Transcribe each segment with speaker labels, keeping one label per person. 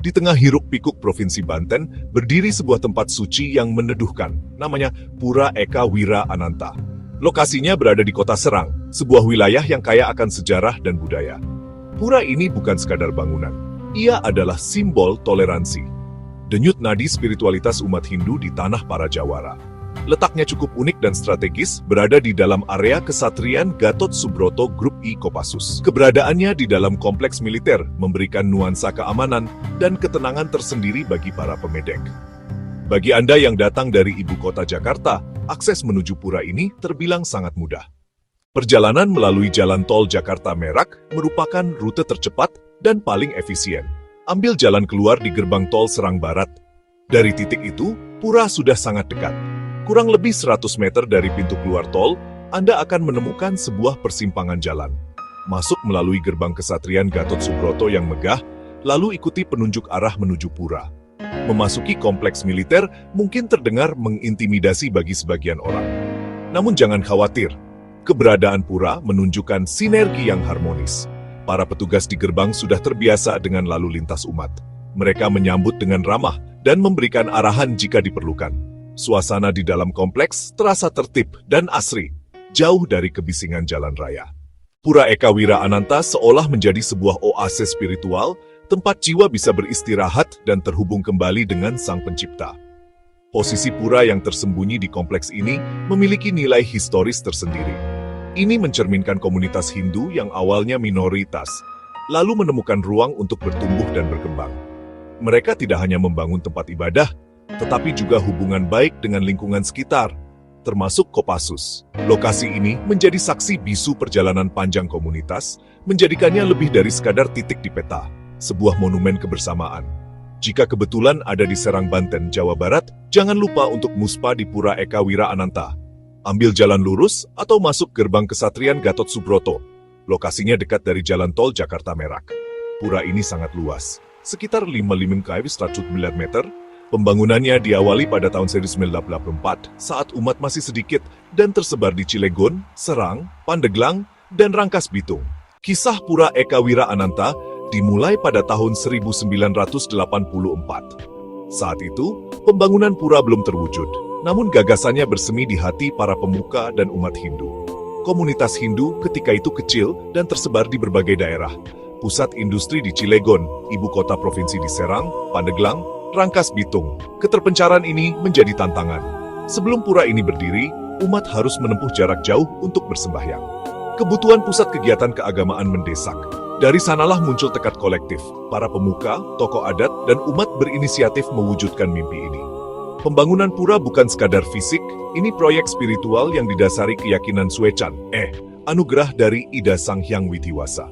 Speaker 1: Di tengah hiruk-pikuk Provinsi Banten, berdiri sebuah tempat suci yang meneduhkan, namanya Pura Eka Wira Ananta. Lokasinya berada di kota Serang, sebuah wilayah yang kaya akan sejarah dan budaya. Pura ini bukan sekadar bangunan, ia adalah simbol toleransi. Denyut nadi spiritualitas umat Hindu di tanah para Jawara. Letaknya cukup unik dan strategis, berada di dalam area Kesatrian Gatot Subroto Grup I Kopassus. Keberadaannya di dalam kompleks militer memberikan nuansa keamanan dan ketenangan tersendiri bagi para pemedek. Bagi Anda yang datang dari ibu kota Jakarta, akses menuju pura ini terbilang sangat mudah. Perjalanan melalui jalan tol Jakarta Merak merupakan rute tercepat dan paling efisien. Ambil jalan keluar di gerbang tol Serang Barat. Dari titik itu, pura sudah sangat dekat. Kurang lebih 100 meter dari pintu keluar tol, Anda akan menemukan sebuah persimpangan jalan. Masuk melalui gerbang Kesatrian Gatot Subroto yang megah, lalu ikuti penunjuk arah menuju pura. Memasuki kompleks militer mungkin terdengar mengintimidasi bagi sebagian orang. Namun jangan khawatir, keberadaan pura menunjukkan sinergi yang harmonis. Para petugas di gerbang sudah terbiasa dengan lalu lintas umat. Mereka menyambut dengan ramah dan memberikan arahan jika diperlukan. Suasana di dalam kompleks terasa tertib dan asri, jauh dari kebisingan jalan raya. Pura Eka Wira Ananta seolah menjadi sebuah oasis spiritual, tempat jiwa bisa beristirahat dan terhubung kembali dengan Sang Pencipta. Posisi pura yang tersembunyi di kompleks ini memiliki nilai historis tersendiri. Ini mencerminkan komunitas Hindu yang awalnya minoritas, lalu menemukan ruang untuk bertumbuh dan berkembang. Mereka tidak hanya membangun tempat ibadah, tetapi juga hubungan baik dengan lingkungan sekitar, termasuk Kopassus. Lokasi ini menjadi saksi bisu perjalanan panjang komunitas, menjadikannya lebih dari sekadar titik di peta, sebuah monumen kebersamaan. Jika kebetulan ada di Serang, Banten, Jawa Barat, jangan lupa untuk muspa di Pura Eka Wira Ananta. Ambil jalan lurus atau masuk gerbang Kesatrian Gatot Subroto. Lokasinya dekat dari jalan tol Jakarta Merak. Pura ini sangat luas, sekitar 55 km 109 meter. Pembangunannya diawali pada tahun 1984 saat umat masih sedikit dan tersebar di Cilegon, Serang, Pandeglang, dan Rangkas Bitung. Kisah Pura Eka Wira Ananta dimulai pada tahun 1984. Saat itu, pembangunan pura belum terwujud, namun gagasannya bersemi di hati para pemuka dan umat Hindu. Komunitas Hindu ketika itu kecil dan tersebar di berbagai daerah. Pusat industri di Cilegon, ibu kota provinsi di Serang, Pandeglang, Rangkas Bitung. Keterpencaran ini menjadi tantangan. Sebelum pura ini berdiri, umat harus menempuh jarak jauh untuk bersembahyang. Kebutuhan pusat kegiatan keagamaan mendesak. Dari sanalah muncul tekad kolektif. Para pemuka, tokoh adat, dan umat berinisiatif mewujudkan mimpi ini. Pembangunan pura bukan sekadar fisik, ini proyek spiritual yang didasari keyakinan Swechan, anugerah dari Ida Sang Hyang Witiwasa.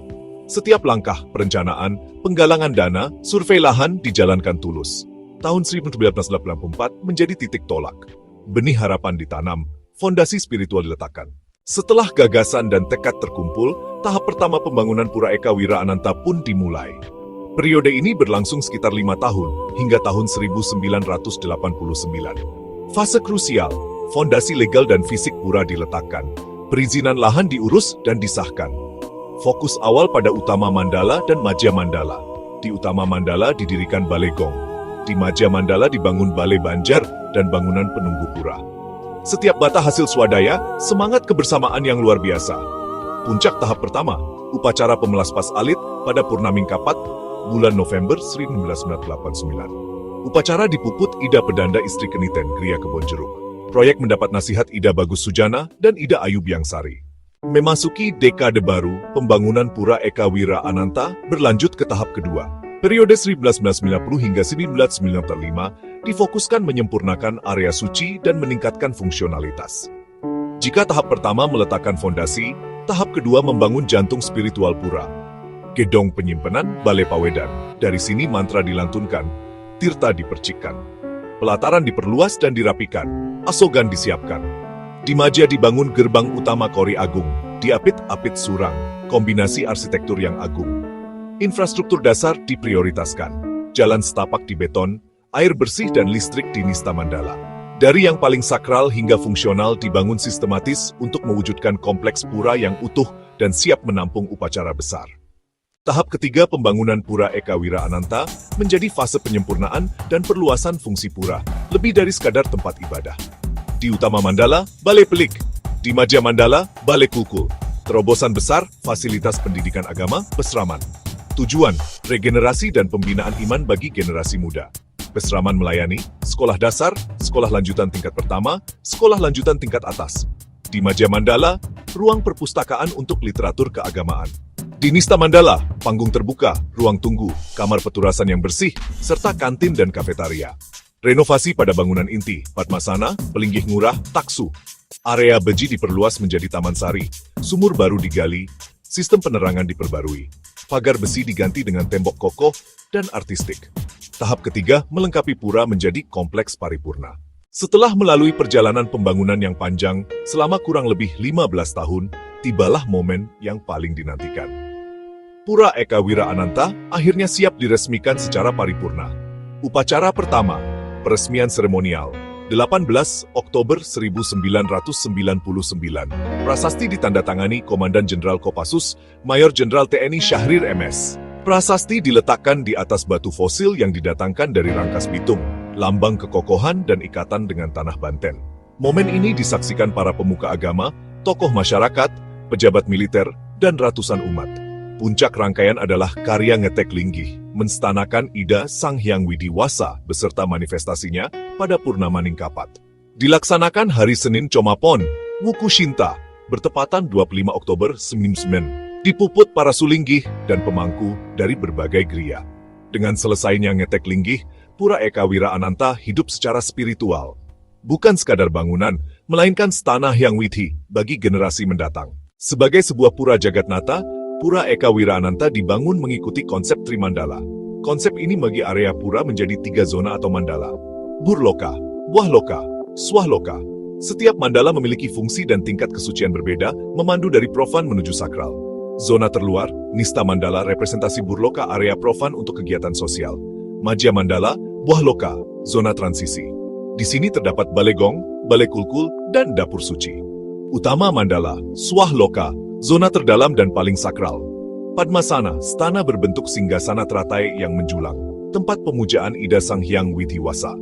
Speaker 1: Setiap langkah, perencanaan, penggalangan dana, survei lahan dijalankan tulus. Tahun 1984 menjadi titik tolak. Benih harapan ditanam, fondasi spiritual diletakkan. Setelah gagasan dan tekad terkumpul, tahap pertama pembangunan Pura Eka Wira Ananta pun dimulai. Periode ini berlangsung sekitar 5 tahun, hingga tahun 1989. Fase krusial, fondasi legal dan fisik pura diletakkan. Perizinan lahan diurus dan disahkan. Fokus awal pada Utama Mandala dan Madhya Mandala. Di Utama Mandala didirikan Balai Gong. Di Madhya Mandala dibangun Balai Banjar dan bangunan penunggu pura. Setiap bata hasil swadaya, semangat kebersamaan yang luar biasa. Puncak tahap pertama, upacara pemelaspas alit pada Purnaming Kapat, bulan November 1989. Upacara dipuput Ida Pedanda istri Keniten, Gria Kebonjeruk. Proyek mendapat nasihat Ida Bagus Sujana dan Ida Ayu Biangsari. Memasuki dekade baru, pembangunan Pura Eka Wira Ananta berlanjut ke tahap kedua. Periode 1990 hingga 1995 difokuskan menyempurnakan area suci dan meningkatkan fungsionalitas. Jika tahap pertama meletakkan fondasi, tahap kedua membangun jantung spiritual pura. Gedong penyimpanan, Balai Pawedan. Dari sini mantra dilantunkan, tirta dipercikkan. Pelataran diperluas dan dirapikan, asogan disiapkan. Di Madhya dibangun gerbang utama Kori Agung, diapit-apit surang, kombinasi arsitektur yang agung. Infrastruktur dasar diprioritaskan, jalan setapak di beton, air bersih dan listrik di Nista Mandala. Dari yang paling sakral hingga fungsional dibangun sistematis untuk mewujudkan kompleks pura yang utuh dan siap menampung upacara besar. Tahap ketiga pembangunan Pura Eka Wira Ananta menjadi fase penyempurnaan dan perluasan fungsi pura, lebih dari sekadar tempat ibadah. Di Utama Mandala, Balai Pelik. Di Madya Mandala, Balai Kulkul. Terobosan besar, fasilitas pendidikan agama, Besraman. Tujuan, regenerasi dan pembinaan iman bagi generasi muda. Besraman melayani sekolah dasar, sekolah lanjutan tingkat pertama, sekolah lanjutan tingkat atas. Di Madya Mandala, ruang perpustakaan untuk literatur keagamaan. Di Nista Mandala, panggung terbuka, ruang tunggu, kamar peturasan yang bersih, serta kantin dan kafetaria. Renovasi pada bangunan inti, Padmasana, Pelinggih Ngurah, Taksu. Area Beji diperluas menjadi Taman Sari, sumur baru digali, sistem penerangan diperbarui, pagar besi diganti dengan tembok kokoh dan artistik. Tahap ketiga melengkapi pura menjadi kompleks paripurna. Setelah melalui perjalanan pembangunan yang panjang selama kurang lebih 15 tahun, tibalah momen yang paling dinantikan. Pura Eka Wira Ananta akhirnya siap diresmikan secara paripurna. Upacara pertama, peresmian seremonial, 18 Oktober 1999. Prasasti ditandatangani Komandan Jenderal Kopassus, Mayor Jenderal TNI Syahrir MS. Prasasti diletakkan di atas batu fosil yang didatangkan dari Rangkas Bitung, lambang kekokohan dan ikatan dengan tanah Banten. Momen ini disaksikan para pemuka agama, tokoh masyarakat, pejabat militer, dan ratusan umat. Puncak rangkaian adalah karya Ngetek Linggih, menstanakan Ida Sang Hyang Widiwasa beserta manifestasinya pada Purnama Ningkapat. Dilaksanakan hari Senin Comapon, Wuku Shinta, bertepatan 25 Oktober 1999, dipuput para sulinggih dan pemangku dari berbagai griya. Dengan selesainya Ngetek Linggih, Pura Eka Wira Ananta hidup secara spiritual. Bukan sekadar bangunan, melainkan stana Hyang Widi bagi generasi mendatang. Sebagai sebuah pura Jagatnata, Pura Eka Wira Ananta dibangun mengikuti konsep Trimandala. Konsep ini bagi area pura menjadi 3 zona atau mandala. Burloka, Buahloka, Swahloka. Setiap mandala memiliki fungsi dan tingkat kesucian berbeda, memandu dari profan menuju sakral. Zona terluar, Nista Mandala representasi Burloka area profan untuk kegiatan sosial. Madya Mandala, Buahloka, zona transisi. Di sini terdapat Balai Gong, Balai Kulkul, dan Dapur Suci. Utama Mandala, Swahloka, zona terdalam dan paling sakral. Padmasana, stana berbentuk singgasana teratai yang menjulang, tempat pemujaan Ida Sang Hyang Widiwasa.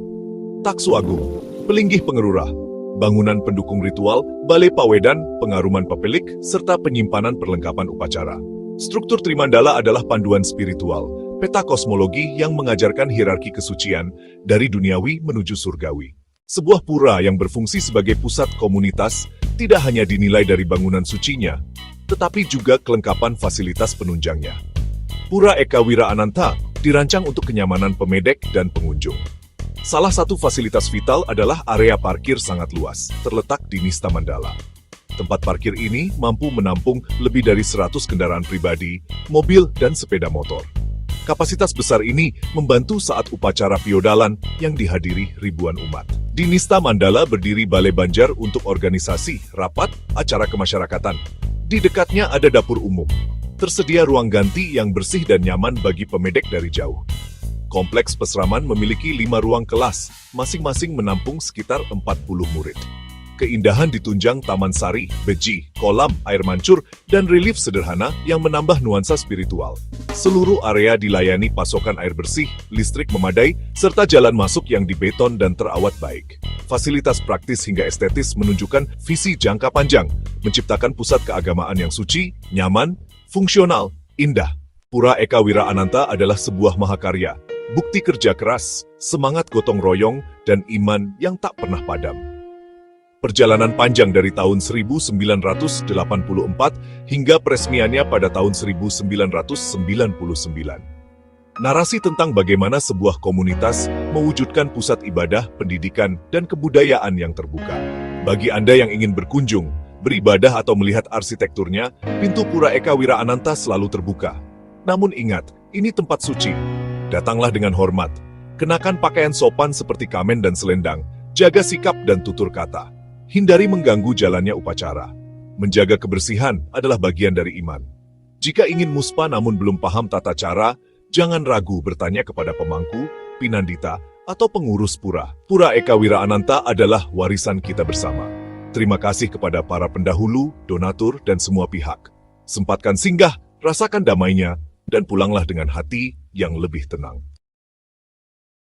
Speaker 1: Taksu Agung, Pelinggih Pengerurah, bangunan pendukung ritual, Balai Pawedan, pengaruman pepelik, serta penyimpanan perlengkapan upacara. Struktur Trimandala adalah panduan spiritual, peta kosmologi yang mengajarkan hierarki kesucian dari duniawi menuju surgawi. Sebuah pura yang berfungsi sebagai pusat komunitas tidak hanya dinilai dari bangunan sucinya, tetapi juga kelengkapan fasilitas penunjangnya. Pura Eka Wira Ananta dirancang untuk kenyamanan pemedek dan pengunjung. Salah satu fasilitas vital adalah area parkir sangat luas, terletak di Nista Mandala. Tempat parkir ini mampu menampung lebih dari 100 kendaraan pribadi, mobil, dan sepeda motor. Kapasitas besar ini membantu saat upacara piodalan yang dihadiri ribuan umat. Di Nista Mandala berdiri Balai Banjar untuk organisasi, rapat, acara kemasyarakatan. Di dekatnya ada dapur umum. Tersedia ruang ganti yang bersih dan nyaman bagi pemedek dari jauh. Kompleks Pesraman memiliki 5 ruang kelas, masing-masing menampung sekitar 40 murid. Keindahan ditunjang Taman Sari, beji, kolam, air mancur, dan relief sederhana yang menambah nuansa spiritual. Seluruh area dilayani pasokan air bersih, listrik memadai, serta jalan masuk yang dibeton dan terawat baik. Fasilitas praktis hingga estetis menunjukkan visi jangka panjang, menciptakan pusat keagamaan yang suci, nyaman, fungsional, indah. Pura Eka Wira Ananta adalah sebuah mahakarya, bukti kerja keras, semangat gotong royong, dan iman yang tak pernah padam. Perjalanan panjang dari tahun 1984 hingga peresmiannya pada tahun 1999. Narasi tentang bagaimana sebuah komunitas mewujudkan pusat ibadah, pendidikan, dan kebudayaan yang terbuka. Bagi Anda yang ingin berkunjung, beribadah atau melihat arsitekturnya, pintu Pura Eka Wira Ananta selalu terbuka. Namun ingat, ini tempat suci. Datanglah dengan hormat. Kenakan pakaian sopan seperti kamen dan selendang. Jaga sikap dan tutur kata. Hindari mengganggu jalannya upacara. Menjaga kebersihan adalah bagian dari iman. Jika ingin muspa namun belum paham tata cara, jangan ragu bertanya kepada pemangku, pinandita, atau pengurus pura. Pura Eka Wira Ananta adalah warisan kita bersama. Terima kasih kepada para pendahulu, donatur, dan semua pihak. Sempatkan singgah, rasakan damainya, dan pulanglah dengan hati yang lebih tenang.